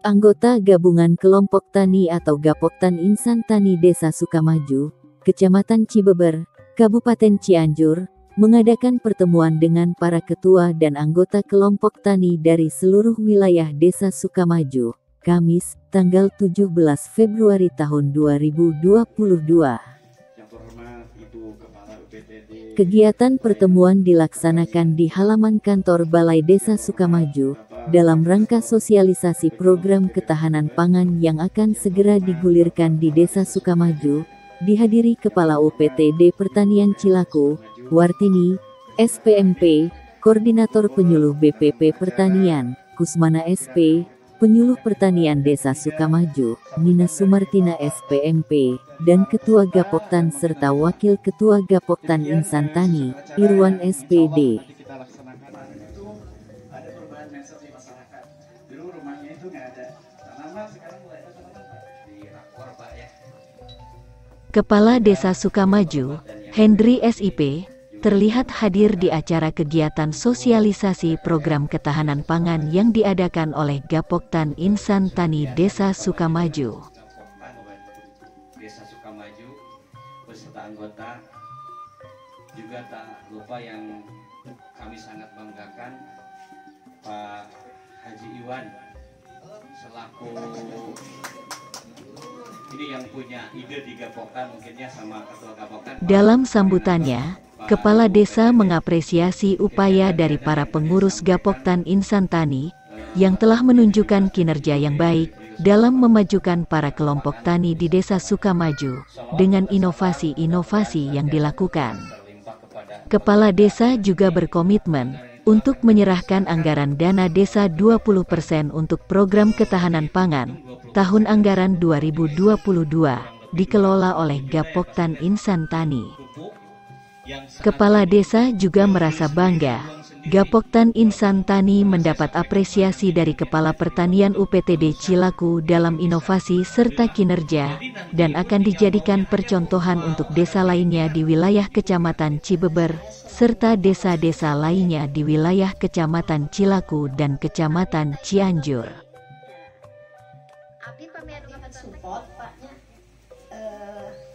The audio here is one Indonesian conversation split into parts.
anggota Gabungan Kelompok Tani atau Gapoktan Insan Tani Desa Sukamaju, Kecamatan Cibeber, Kabupaten Cianjur, mengadakan pertemuan dengan para ketua dan anggota kelompok tani dari seluruh wilayah Desa Sukamaju, Kamis, tanggal 17 Februari tahun 2022. Kegiatan pertemuan dilaksanakan di halaman kantor Balai Desa Sukamaju, dalam rangka sosialisasi program ketahanan pangan yang akan segera digulirkan di Desa Sukamaju, dihadiri Kepala UPTD Pertanian Cilaku, Wartini, SPMP, Koordinator Penyuluh BPP Pertanian, Kusmana SP, Penyuluh Pertanian Desa Sukamaju, Nina Sumartina SPMP, dan Ketua Gapoktan serta Wakil Ketua Gapoktan Insan Tani, Irwan SPD. Kepala Desa Sukamaju, Hendri SIP, terlihat hadir di acara kegiatan sosialisasi program ketahanan pangan yang diadakan oleh Gapoktan Insan Tani Desa Sukamaju. Desa Sukamaju beserta anggota, juga tak lupa yang kami sangat banggakan Pak Haji Iwan selaku ini yang punya ide di Gapoktan, mungkinnya sama Ketua Gapoktan. Dalam sambutannya, Kepala Desa mengapresiasi upaya dari para pengurus Gapoktan Insan Tani yang telah menunjukkan kinerja yang baik dalam memajukan para kelompok tani di Desa Sukamaju dengan inovasi-inovasi yang dilakukan. Kepala Desa juga berkomitmen untuk menyerahkan anggaran dana desa 20% untuk program ketahanan pangan tahun anggaran 2022 dikelola oleh Gapoktan Insan Tani. Kepala Desa juga merasa bangga, Gapoktan Insan Tani mendapat apresiasi dari Kepala Pertanian UPTD Cilaku dalam inovasi serta kinerja, dan akan dijadikan percontohan untuk desa lainnya di wilayah Kecamatan Cibeber, serta desa-desa lainnya di wilayah Kecamatan Cilaku dan Kecamatan Cianjur. Abi pamianu support Paknya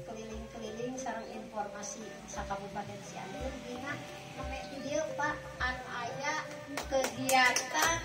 keliling-keliling sareng informasi sa Kabupaten Cianjur dina neme video Pak anu aya kegiatan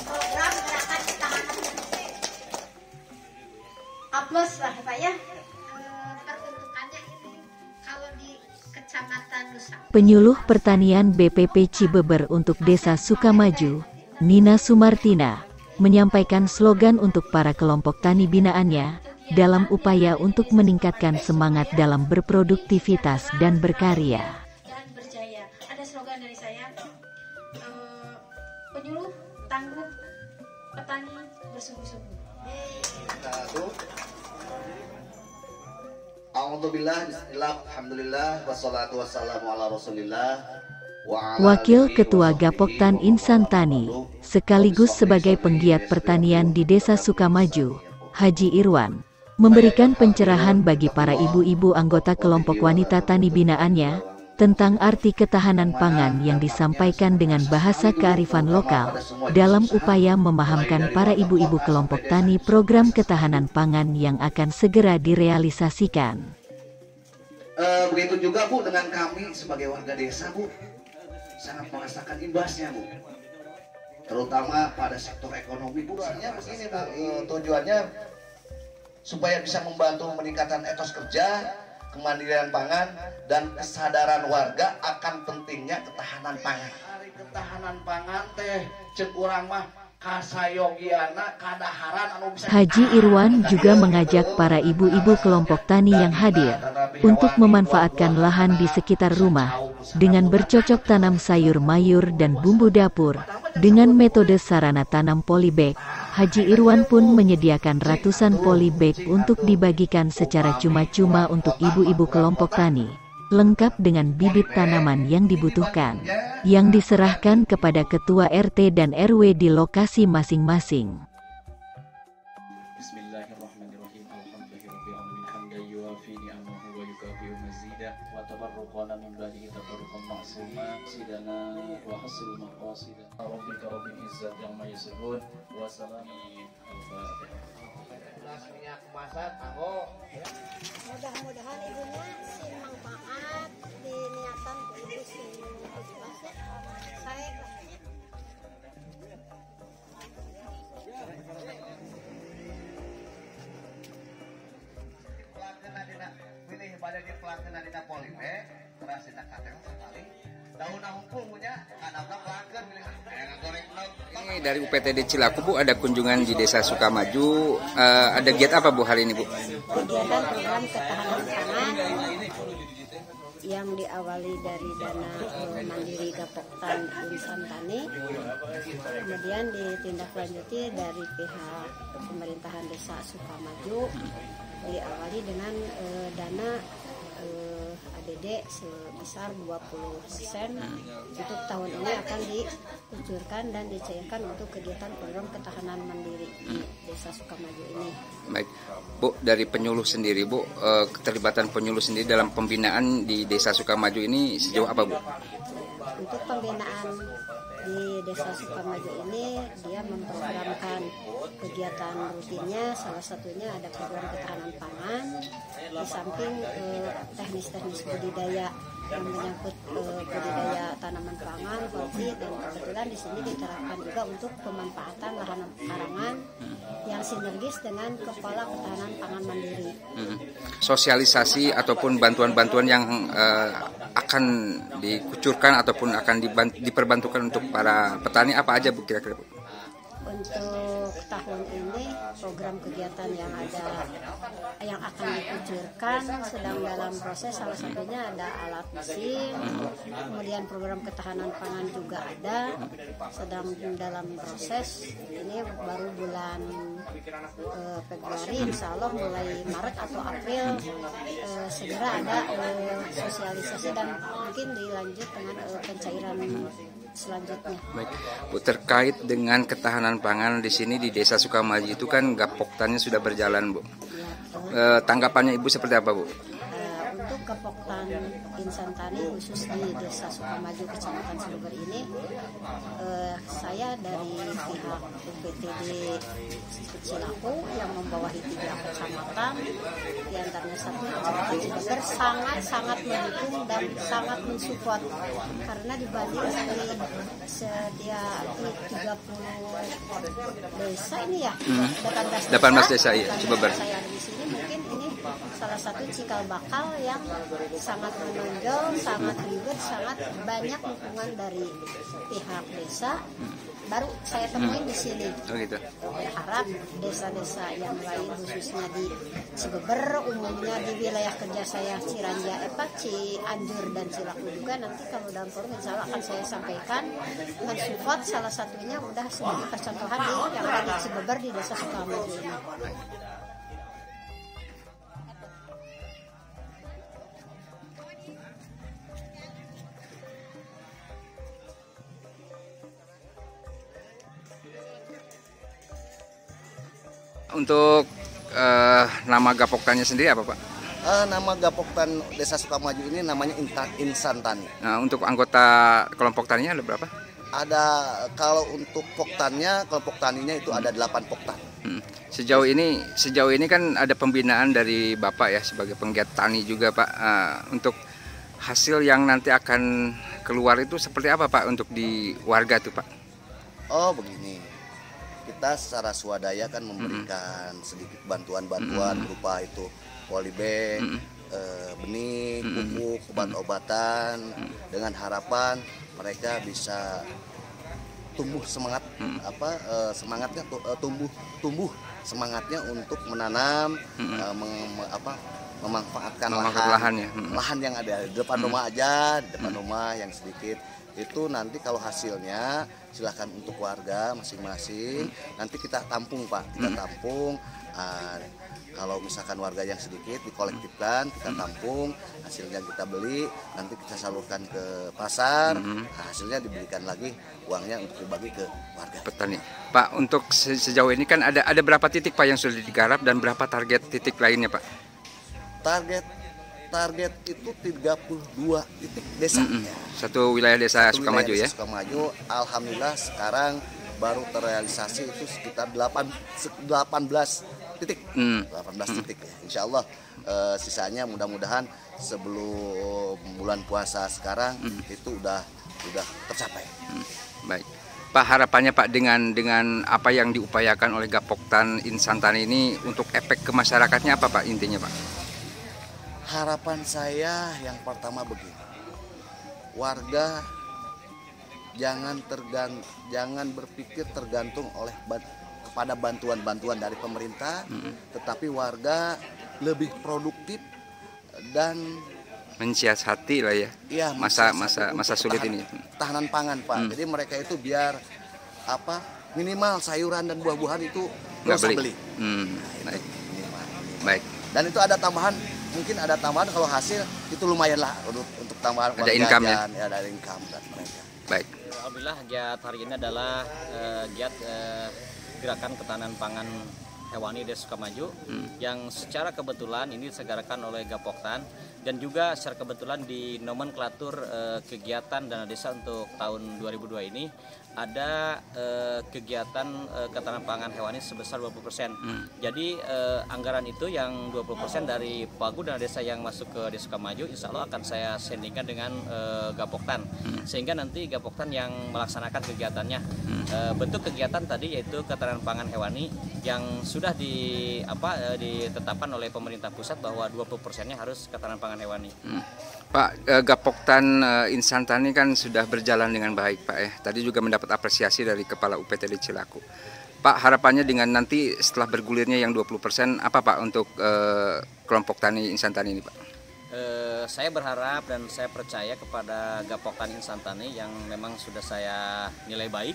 program gerakan ketahanan pangan. Upload lah Pak ya. Peruntukannya ini kalau di Kecamatan Nusa. Penyuluh Pertanian BPP Cibeber untuk Desa Sukamaju, Nina Sumartina, menyampaikan slogan untuk para kelompok tani binaannya dalam upaya untuk meningkatkan semangat dalam berproduktivitas dan berkarya. Dan berjaya. Ada slogan dari saya, penyuluh tangguh, petani bersungguh-sungguh. Alhamdulillah, bismillah, alhamdulillah, wassalatu wassalamu ala rasulillah. Wakil Ketua Gapoktan Insan Tani, sekaligus sebagai penggiat pertanian di Desa Sukamaju, Haji Irwan, memberikan pencerahan bagi para ibu-ibu anggota kelompok wanita tani binaannya, tentang arti ketahanan pangan yang disampaikan dengan bahasa kearifan lokal, dalam upaya memahamkan para ibu-ibu kelompok tani program ketahanan pangan yang akan segera direalisasikan. Begitu juga Bu dengan kami sebagai warga desa Bu, sangat merasakan imbasnya Bu, terutama pada sektor ekonomi Bu. Begini Bu, tujuannya supaya bisa membantu meningkatkan etos kerja, kemandirian pangan, dan kesadaran warga akan pentingnya ketahanan pangan. Ketahanan pangan teh cek urang mah kasayogiana kadaharan anu bisa. Haji Irwan juga mengajak para ibu-ibu kelompok tani yang hadir untuk memanfaatkan lahan di sekitar rumah dengan bercocok tanam sayur mayur dan bumbu dapur dengan metode sarana tanam polybag. Haji Irwan pun menyediakan ratusan polybag untuk dibagikan secara cuma-cuma untuk ibu-ibu kelompok tani, lengkap dengan bibit tanaman yang dibutuhkan, yang diserahkan kepada ketua RT dan RW di lokasi masing-masing. Bismillahirrahmanirrahim. Alhamdulillahirabbil alamin. Hamdan yuwafi ni'amahu wa yukafi'u mazidah wa tabarruqana min ba'dihi tabarruqan ma'suma sidana wa hasil maqasid. Rabbika rabbil izzati amma yasifun wa salamun bade di pelangkeun dina Polibe terus dina katel sekali daun hungkul punya kadang pelangkeun goreng ini dari UPTD Cilaku Bu, ada kunjungan di Desa Sukamaju. Ada giat apa Bu hari ini Bu? Kegiatan program ketahanan pangan yang diawali dari dana mandiri Gapoktan Insantani, kemudian ditindaklanjuti dari pihak pemerintahan Desa Sukamaju, diawali dengan dana ADD sebesar 20%. Untuk tahun ini akan dikucurkan dan dicairkan untuk kegiatan program ketahanan mandiri di Desa Sukamaju ini. Baik Bu, dari penyuluh sendiri Bu, keterlibatan penyuluh sendiri dalam pembinaan di Desa Sukamaju ini sejauh apa Bu? Untuk pembinaan di Desa Sukamaju ini, dia memprogramkan kegiatan rutinnya, salah satunya ada program ketahanan pangan, di samping teknis-teknis budidaya yang menyangkut budidaya tanaman pangan, kopi, dan kebetulan di sini diterapkan juga untuk pemanfaatan lahan karangan yang sinergis dengan Kepala Ketahanan Pangan Mandiri. Sosialisasi ataupun bantuan-bantuan yang akan dikucurkan ataupun akan diperbantukan untuk para petani apa aja Bu kira-kira Bu? Untuk tahun ini program kegiatan yang akan dikucurkan sedang dalam proses, salah satunya ada alat mesin, kemudian program ketahanan pangan juga ada, sedang dalam proses. Ini baru bulan Februari, insya Allah mulai Maret atau April segera ada sosialisasi dan mungkin dilanjut dengan pencairan selanjutnya. Baik, Bu, terkait dengan ketahanan pangan di sini di Desa Sukamaju itu kan Gapoktannya sudah berjalan Bu. Tanggapannya Ibu seperti apa Bu? Untuk Gapoktan Insantani khusus di Desa Sukamaju Kecamatan Cilegon ini, saya dari pihak UPTD Cilaku yang membawahi 3 kecamatan, di antaranya 1 kecamatan Cilegon, sangat mendukung dan sangat mensupport, karena dibanding setiap 30 desa ini ya, 18 desa ya, Cilegon. Saya di sini mungkin ini salah satu cikal bakal yang sangat menonjol, sangat ribet, sangat banyak dukungan dari pihak desa. Baru saya temuin di sini. Oh gitu. Berharap desa-desa yang lain khususnya di Cibeber, umumnya di wilayah kerja saya Ciranja, Cianjur dan Cilaku juga, nanti kalau dalam forum insya Allah akan saya sampaikan mensupport, salah satunya udah sebagai percontohan yang ada di Cibeber di Desa Sukamaju ini. Untuk nama Gapoktannya sendiri apa Pak? Nama Gapoktan Desa Sukamaju ini namanya Insantani. Nah, untuk anggota kelompok taninya ada berapa? Ada, kalau untuk poktannya, kelompok taninya itu ada 8 poktan. Sejauh ini kan ada pembinaan dari Bapak ya sebagai penggiat tani juga Pak. Untuk hasil yang nanti akan keluar itu seperti apa Pak untuk di warga tuh Pak? Oh begini, kita secara swadaya kan memberikan sedikit bantuan-bantuan berupa itu polybag, benih, pupuk, obat-obatan, dengan harapan mereka bisa tumbuh semangat, tumbuh semangatnya untuk menanam, memanfaatkan lahan yang ada di depan rumah aja, di depan rumah yang sedikit. Itu nanti kalau hasilnya silahkan untuk warga masing-masing, nanti kita tampung Pak, kita tampung. Kalau misalkan warga yang sedikit dikolektifkan, kita tampung, hasilnya kita beli, nanti kita salurkan ke pasar, hasilnya diberikan lagi uangnya untuk dibagi ke warga petani. Pak, untuk sejauh ini kan ada berapa titik Pak yang sudah digarap dan berapa target titik lainnya Pak? Target itu 32 titik desa. Satu wilayah Desa Sukamaju ya. Sukamaju, alhamdulillah sekarang baru terrealisasi itu sekitar 18 titik. 18 titik ya. Insya Allah sisanya mudah-mudahan sebelum bulan puasa sekarang itu udah tercapai. Baik. Pak, harapannya Pak dengan apa yang diupayakan oleh Gapoktan Insantani ini untuk efek ke masyarakatnya apa Pak intinya Pak? Harapan saya yang pertama begini, warga jangan berpikir tergantung kepada bantuan-bantuan dari pemerintah, tetapi warga lebih produktif dan mensiasati lah ya, masa sulit ini. Tahanan pangan, Pak. Jadi mereka itu biar minimal sayuran dan buah-buahan itu nggak usah beli. Baik. Baik. Dan itu ada tambahan, mungkin ada tambahan kalau hasil itu lumayan lah untuk tambahan. Ada income ya? Ada income dan mereka. Baik. Alhamdulillah giat hari ini adalah giat gerakan ketahanan pangan hewani Desa Sukamaju yang secara kebetulan ini disegerakan oleh Gapoktan dan juga secara kebetulan di nomenklatur kegiatan dana desa untuk tahun 2002 ini ada kegiatan ketahanan pangan hewani sebesar 20%. Jadi anggaran itu yang 20% dari Pagu dana desa yang masuk ke Desa Sukamaju insya Allah akan saya sandingkan dengan Gapoktan sehingga nanti Gapoktan yang melaksanakan kegiatannya. Bentuk kegiatan tadi yaitu ketahanan pangan hewani yang sudah ditetapkan oleh pemerintah pusat bahwa 20%-nya harus ketahanan pangan hewani. Pak, Gapoktan Insan Tani kan sudah berjalan dengan baik, Pak ya. Tadi juga mendapat apresiasi dari Kepala UPTD Cilaku. Pak, harapannya dengan nanti setelah bergulirnya yang 20%, apa Pak untuk kelompok tani Insan Tani ini, Pak? Saya berharap dan saya percaya kepada Gapoktan Insan Tani yang memang sudah saya nilai baik.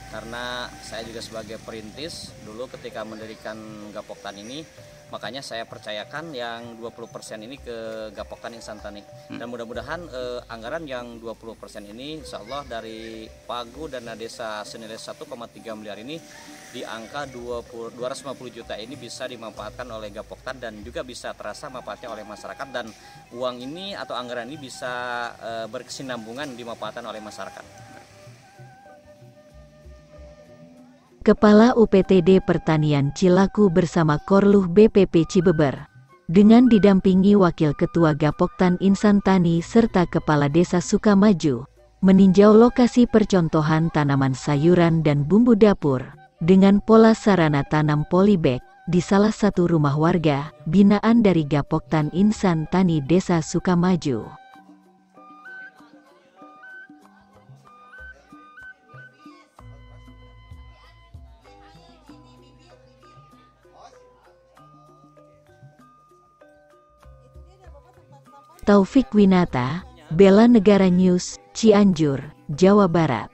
Karena saya juga sebagai perintis dulu ketika mendirikan Gapoktan ini, makanya saya percayakan yang 20% ini ke Gapoktan Insan Tani. Dan mudah-mudahan anggaran yang 20% ini insya Allah dari Pagu dana desa senilai 1,3 miliar ini di angka 250 juta ini bisa dimanfaatkan oleh Gapoktan dan juga bisa terasa manfaatnya oleh masyarakat dan uang ini atau anggaran ini bisa berkesinambungan dimanfaatkan oleh masyarakat. Kepala UPTD Pertanian Cilaku bersama Korluh BPP Cibeber, dengan didampingi Wakil Ketua Gapoktan Insan Tani serta Kepala Desa Sukamaju, meninjau lokasi percontohan tanaman sayuran dan bumbu dapur, dengan pola sarana tanam polybag, di salah satu rumah warga, binaan dari Gapoktan Insan Tani Desa Sukamaju. Taufik Winata, Bela Negara News, Cianjur, Jawa Barat.